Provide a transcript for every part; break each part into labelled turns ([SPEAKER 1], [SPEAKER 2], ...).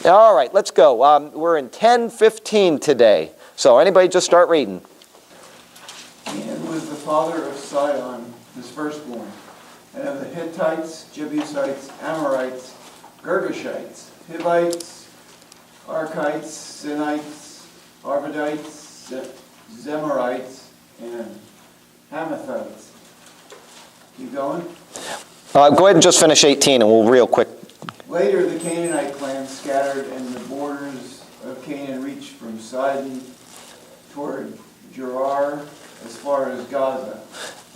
[SPEAKER 1] All right, let's go. We're in 10:15 today. So anybody just start reading.
[SPEAKER 2] Canaan was the father of Sidon, his firstborn, and of the Hittites, Jebusites, Amorites, Girgashites, Hivites, Archites, Sinites, Arvadites, Zemarites, and Hamathites. Keep going.
[SPEAKER 1] Go ahead and just finish 18 and we'll real quick.
[SPEAKER 2] Later the Canaanite clans scattered, and the borders of Canaan reached from Sidon toward Gerar as far as Gaza,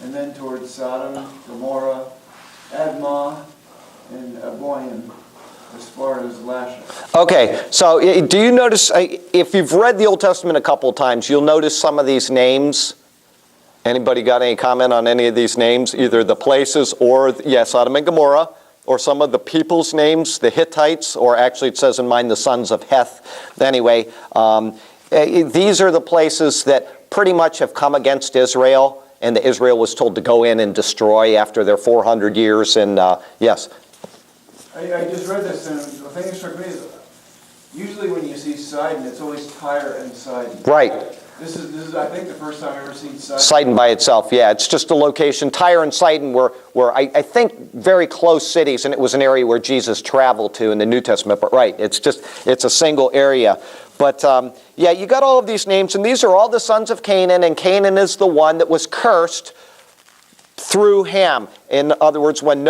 [SPEAKER 2] and then toward Sodom, Gomorrah, Admah, and Aboim as far as Lasha.
[SPEAKER 1] Okay, so do you notice, if you've read the Old Testament a couple of times, you'll notice some of these names. Anybody got any comment on any of these names? Either the places or, Sodom and Gomorrah, or some of the people's names, the Hittites, or actually it says in mine the sons of Heth. Anyway, these are the places that pretty much have come against Israel, and Israel was told to go in and destroy after their 400 years. And yes?
[SPEAKER 2] I just read this, and the thing that struck me is usually when you see Sidon, it's always Tyre and Sidon.
[SPEAKER 1] Right.
[SPEAKER 2] This is I think, the first time I've ever seen Sidon.
[SPEAKER 1] Sidon by itself, yeah. It's just a location. Tyre and Sidon were I think, very close cities, and it was an area where Jesus traveled to in the New Testament. But right, it's a single area. But yeah, you got all of these names, and these are all the sons of Canaan, and Canaan is the one that was cursed through Ham. In other words, when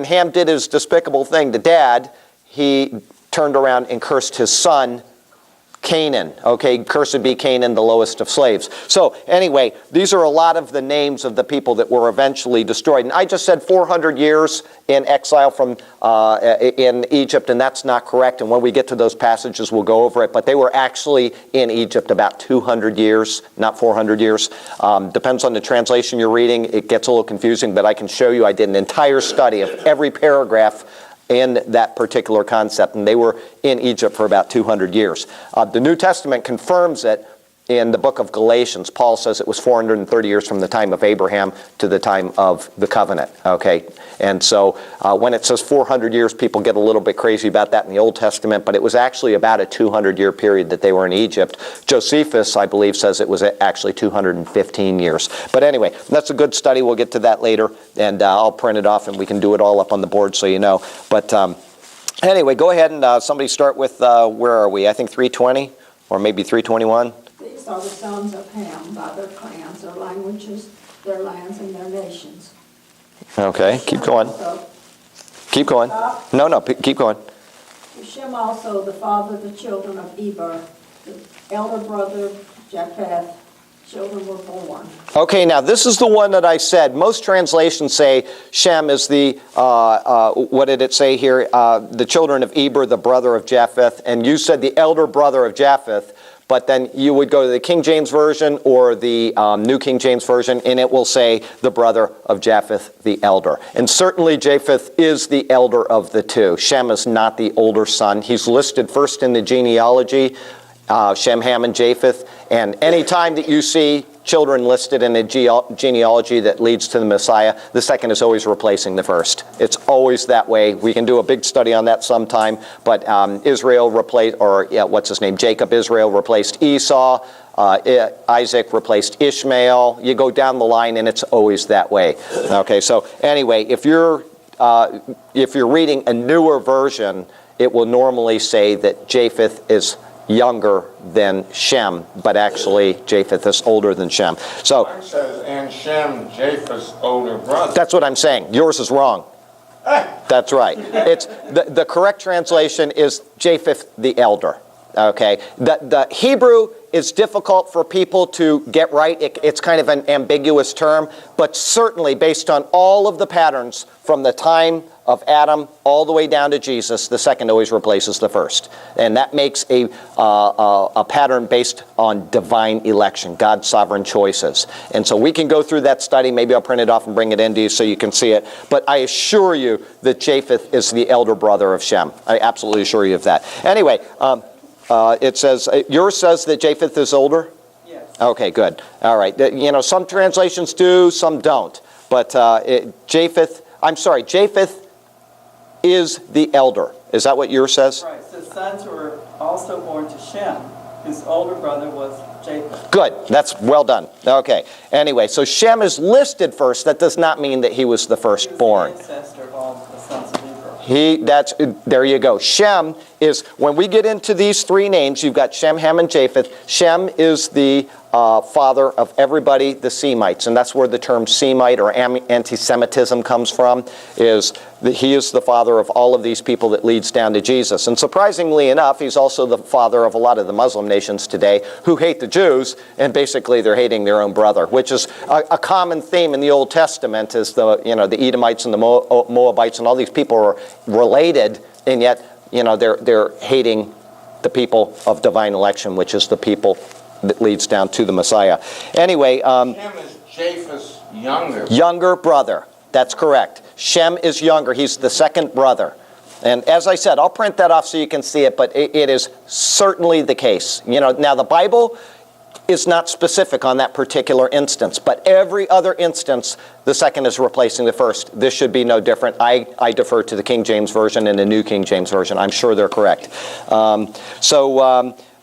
[SPEAKER 1] Ham did his despicable thing to Dad, he turned around and cursed his son, Canaan. Okay, cursed be Canaan, the lowest of slaves. So anyway, these are a lot of the names of the people that were eventually destroyed. And I just said 400 years in exile from in Egypt, and that's not correct. And when we get to those passages, we'll go over it. But they were actually in Egypt about 200 years, not 400 years. Depends on the translation you're reading. It gets a little confusing, but I can show you. I did an entire study of every paragraph in that particular concept, and they were in Egypt for about 200 years. The New Testament confirms it in the book of Galatians. Paul says it was 430 years from the time of Abraham to the time of the covenant. Okay, and so when it says 400 years, people get a little bit crazy about that in the Old Testament, but it was actually about a 200-year period that they were in Egypt. Josephus, I believe, says it was actually 215 years. But anyway, that's a good study. We'll get to that later, and I'll print it off, and we can do it all up on the board so you know. But anyway, go ahead and somebody start with, where are we? I think 320 or maybe 321.
[SPEAKER 3] These are the sons of Ham by their clans, their languages, their lands, and their nations.
[SPEAKER 1] Okay, keep going. Keep going. No, keep going.
[SPEAKER 3] Shem also, the father of the children of Eber, the elder brother of Japheth, children were born. Okay, now this is the one that I said. Most translations say Shem is the, what did it say here? The children of Eber, the brother of Japheth. And you said the elder brother of Japheth. But then you would go to the King James Version or the New King James Version, and it will say the brother of Japheth, the elder. And certainly Japheth is the elder of the two. Shem is not the older son. He's listed first in the genealogy, Shem, Ham, and Japheth. And any time that you see children listed in a genealogy that leads to the Messiah, the second is always replacing the first. It's always that way. We can do a big study on that sometime, but Israel replaced, Jacob, Israel replaced Esau, Isaac replaced Ishmael. You go down the line and it's always that way. Okay, so anyway, if you're reading a newer version, it will normally say that Japheth is younger than Shem, but actually Japheth is older than Shem. So
[SPEAKER 4] mine says, and Shem, Japheth's older brother.
[SPEAKER 1] That's what I'm saying. Yours is wrong. That's right. It's the correct translation is Japheth the elder. Okay. The Hebrew is difficult for people to get right. It's kind of an ambiguous term, but certainly based on all of the patterns from the time of Adam all the way down to Jesus, the second always replaces the first. And that makes a pattern based on divine election, God's sovereign choices. And so we can go through that study. Maybe I'll print it off and bring it into you so you can see it. But I assure you that Japheth is the elder brother of Shem. I absolutely assure you of that. Anyway, it says, yours says that Japheth is older?
[SPEAKER 2] Yes.
[SPEAKER 1] Okay, good. All right. Some translations do, some don't. But Japheth is the elder. Is that what yours says?
[SPEAKER 5] Right, so sons were also born to Shem, whose older brother was Japheth.
[SPEAKER 1] Good. That's well done. Okay. Anyway, so Shem is listed first. That does not mean that he was the firstborn.
[SPEAKER 5] He was the ancestor of all the sons of Eber.
[SPEAKER 1] There you go. Shem is, when we get into these three names, you've got Shem, Ham, and Japheth. Shem is the father of everybody, the Semites, and that's where the term Semite or anti-Semitism comes from, is that he is the father of all of these people that leads down to Jesus. And surprisingly enough, he's also the father of a lot of the Muslim nations today who hate the Jews, and basically they're hating their own brother, which is a common theme in the Old Testament, is the Edomites and the Moabites and all these people are related, and yet they're hating the people of divine election, which is the people that leads down to the Messiah. Anyway,
[SPEAKER 4] Shem is Japheth's
[SPEAKER 1] younger brother. That's correct. Shem is younger. He's the second brother. And as I said, I'll print that off so you can see it, but it is certainly the case. Now the Bible is not specific on that particular instance, but every other instance, the second is replacing the first. This should be no different. I defer to the King James Version and the New King James Version. I'm sure they're correct.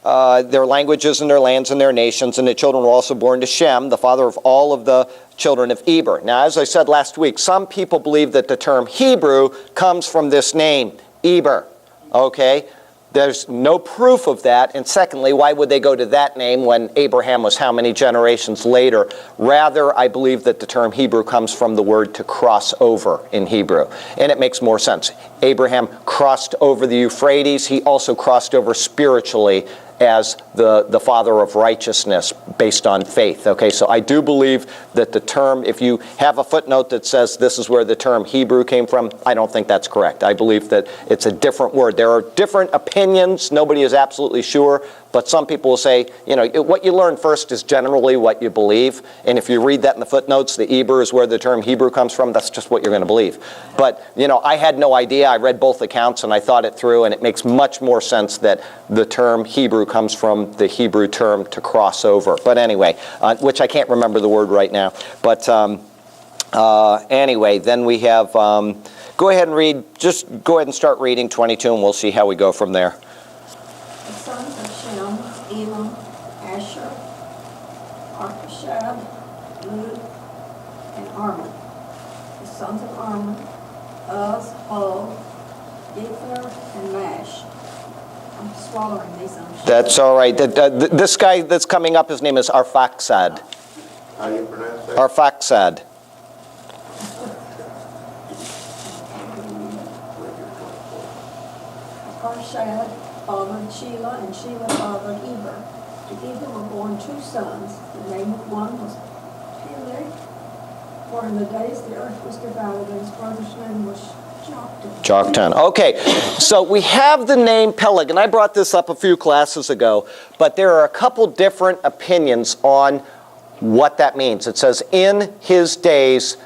[SPEAKER 1] Their languages and their lands and their nations, and the children were also born to Shem, the father of all of the children of Eber. Now, as I said last week, some people believe that the term Hebrew comes from this name, Eber. Okay? There's no proof of that, and secondly, why would they go to that name when Abraham was how many generations later? Rather, I believe that the term Hebrew comes from the word to cross over in Hebrew, and it makes more sense. Abraham crossed over the Euphrates. He also crossed over spiritually as the father of righteousness based on faith. Okay, so I do believe that the term, if you have a footnote that says this is where the term Hebrew came from, I don't think that's correct. I believe that it's a different word. There are different opinions. Nobody is absolutely sure, but some people will say, what you learn first is generally what you believe, and if you read that in the footnotes, the Eber is where the term Hebrew comes from, that's just what you're going to believe. But, I had no idea. I read both accounts and I thought it through, and it makes much more sense that the term Hebrew comes from the Hebrew term to cross over. But anyway, which I can't remember the word right now. But anyway, then we have, go ahead and start reading 22 and we'll see how we go from there.
[SPEAKER 3] The sons of Shem, Elam, Asher, Arpachshad, Lud, and Arman. The sons of Arman, Uz, Hul, Gether, and Mash. I'm swallowing these.
[SPEAKER 1] That's all right. This guy that's coming up, his name is Arphaxad.
[SPEAKER 4] How do you pronounce that?
[SPEAKER 1] Arphaxad.
[SPEAKER 3] Arpachshad fathered Shelah, and Shelah fathered Eber. To Eber were born two sons. The name of one was Peleg, for in the days the earth was divided, and his brother's name was Japheth.
[SPEAKER 1] Okay, so we have the name Peleg, and I brought this up a few classes ago, but there are a couple different opinions on what that means. It says, in his days,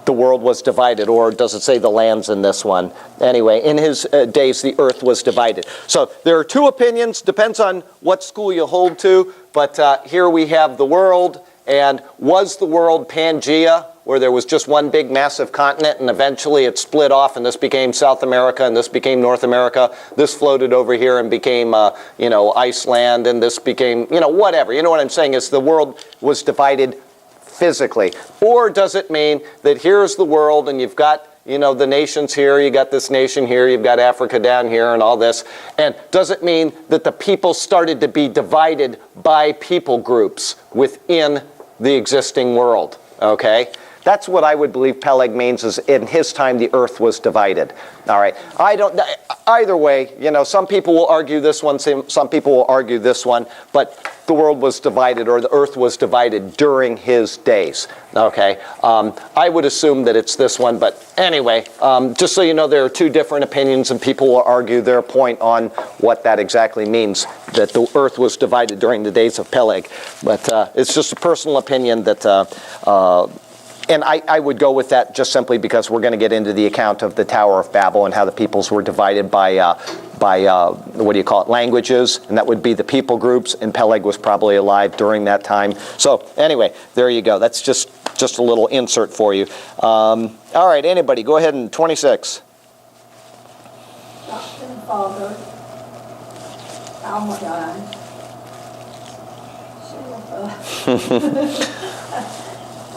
[SPEAKER 1] the world was divided, or does it say the lands in this one? Anyway, in his days, the earth was divided. So there are two opinions, depends on what school you hold to, but here we have the world, and was the world Pangea, where there was just one big massive continent, and eventually it split off, and this became South America, and this became North America. This floated over here and became, Iceland, and this became, whatever. You know what I'm saying is the world was divided physically. Or does it mean that here's the world, and you've got, the nations here, you got this nation here, you've got Africa down here, and all this. And does it mean that the people started to be divided by people groups within the existing world? Okay? That's what I would believe Peleg means, is in his time the earth was divided. All right. Either way, some people will argue this one, some people will argue this one, but the world was divided, or the earth was divided during his days. Okay. I would assume that it's this one, but anyway, just so you know, there are two different opinions, and people will argue their point on what that exactly means, that the earth was divided during the days of Peleg. But it's just a personal opinion that and I would go with that just simply because we're going to get into the account of the Tower of Babel and how the peoples were divided by languages, and that would be the people groups, and Peleg was probably alive during that time. So anyway, there you go. That's just a little insert for you. All right, anybody, go ahead and 26.
[SPEAKER 3] father, Almadai,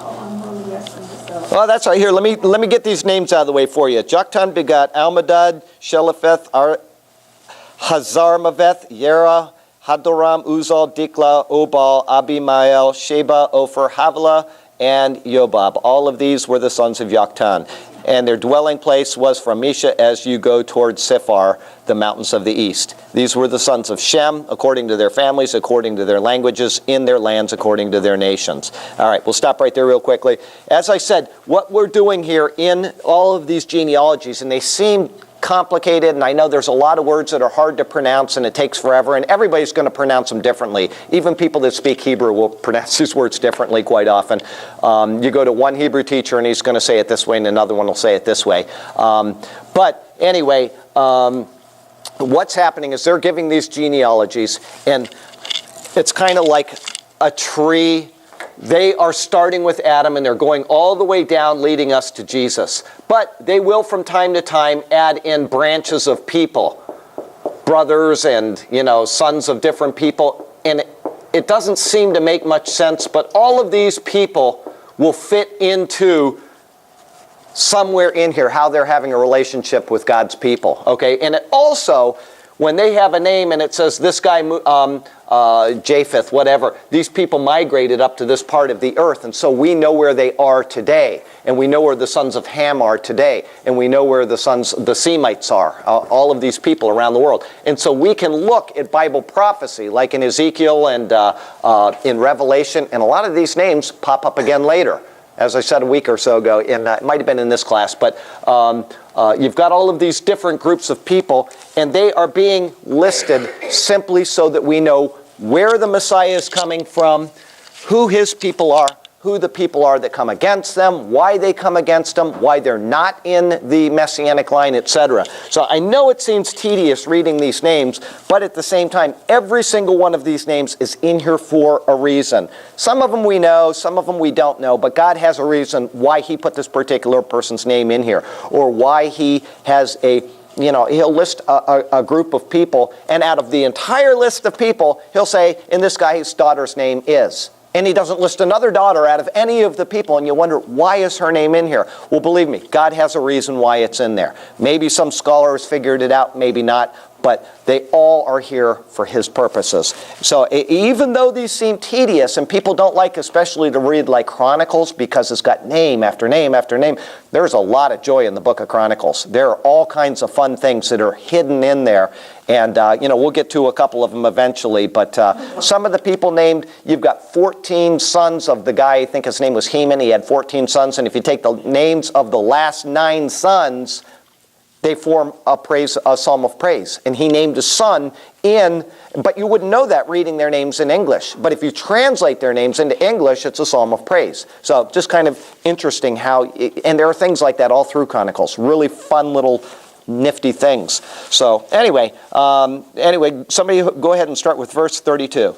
[SPEAKER 3] oh, I'm really messing this up.
[SPEAKER 1] Oh, that's right. Here, let me get these names out of the way for you. Joktan begot Almadad, Shelepeth, Hazarmaveth, Yera, Hadoram, Uzal, Dikla, Obal, Abimael, Sheba, Ophir, Havilah, and Yobab. All of these were the sons of Joktan. And their dwelling place was from Misha as you go towards Sephar, the mountains of the east. These were the sons of Shem, according to their families, according to their languages, in their lands, according to their nations. All right, we'll stop right there real quickly. As I said, what we're doing here in all of these genealogies, and they seem complicated, and I know there's a lot of words that are hard to pronounce and it takes forever, and everybody's going to pronounce them differently. Even people that speak Hebrew will pronounce these words differently quite often. You go to one Hebrew teacher and he's going to say it this way and another one will say it this way. But anyway, what's happening is they're giving these genealogies, and it's kind of like a tree. They are starting with Adam and they're going all the way down, leading us to Jesus. But they will from time to time add in branches of people, brothers and, sons of different people. And it doesn't seem to make much sense, but all of these people will fit into somewhere in here, how they're having a relationship with God's people. Okay, and it also, when they have a name and it says this guy, Japheth, whatever, these people migrated up to this part of the earth, and so we know where they are today, and we know where the sons of Ham are today, and we know where the Semites are, all of these people around the world. And so we can look at Bible prophecy, like in Ezekiel and in Revelation, and a lot of these names pop up again later. As I said a week or so ago, it might have been in this class, but you've got all of these different groups of people, and they are being listed simply so that we know where the Messiah is coming from, who his people are, who the people are that come against them, why they come against them, why they're not in the Messianic line, etc. So I know it seems tedious reading these names, but at the same time, every single one of these names is in here for a reason. Some of them we know, some of them we don't know, but God has a reason why he put this particular person's name in here, or why he has he'll list a group of people, and out of the entire list of people, he'll say, in this guy's daughter's name is. And he doesn't list another daughter out of any of the people, and you wonder, why is her name in here? Well, believe me, God has a reason why it's in there. Maybe some scholars figured it out, maybe not, but they all are here for his purposes. So even though these seem tedious, and people don't like especially to read like Chronicles because it's got name after name after name, there's a lot of joy in the book of Chronicles. There are all kinds of fun things that are hidden in there. And, we'll get to a couple of them eventually, but some of the people named, you've got 14 sons of the guy, I think his name was Heman, he had 14 sons, and if you take the names of the last 9 sons, they form a psalm of praise. And he named a son but you wouldn't know that reading their names in English. But if you translate their names into English, it's a psalm of praise. So just kind of interesting and there are things like that all through Chronicles, really fun little nifty things. So anyway, somebody go ahead and start with verse 32.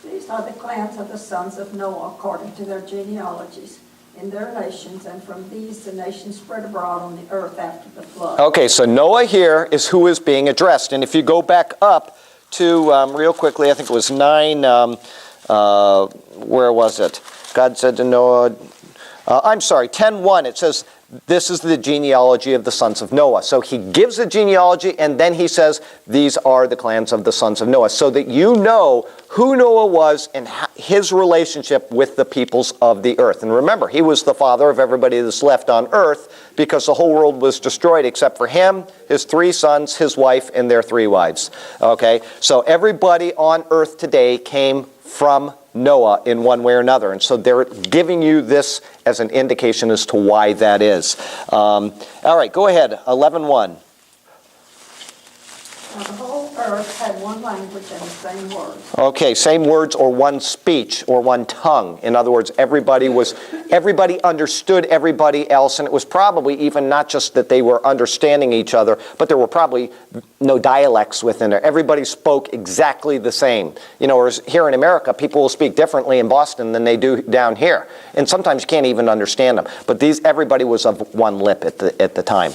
[SPEAKER 3] These are the clans of the sons of Noah according to their genealogies in their nations, and from these the nations spread abroad on the earth after the flood. Okay, so Noah here is who is being addressed. And if you go back up to, real quickly, I think it was 9, where was it? God said to Noah, 10:1, it says, this is the genealogy of the sons of Noah. So he gives a genealogy, and then he says, these are the clans of the sons of Noah, so that you know who Noah was and his relationship with the peoples of the earth. And remember, he was the father of everybody that's left on earth, because the whole world was destroyed except for him, his 3 sons, his wife, and their 3 wives. Okay, so everybody on earth today came from Noah in one way or another. And so they're giving you this as an indication as to why that is. All right, go ahead, 11:1. Now the whole earth had one language and the same words.
[SPEAKER 1] Okay, same words or one speech or one tongue. In other words, everybody understood everybody else, and it was probably even not just that they were understanding each other, but there were probably no dialects within there. Everybody spoke exactly the same. Whereas here in America, people will speak differently in Boston than they do down here. And sometimes you can't even understand them. But everybody was of one lip at the time.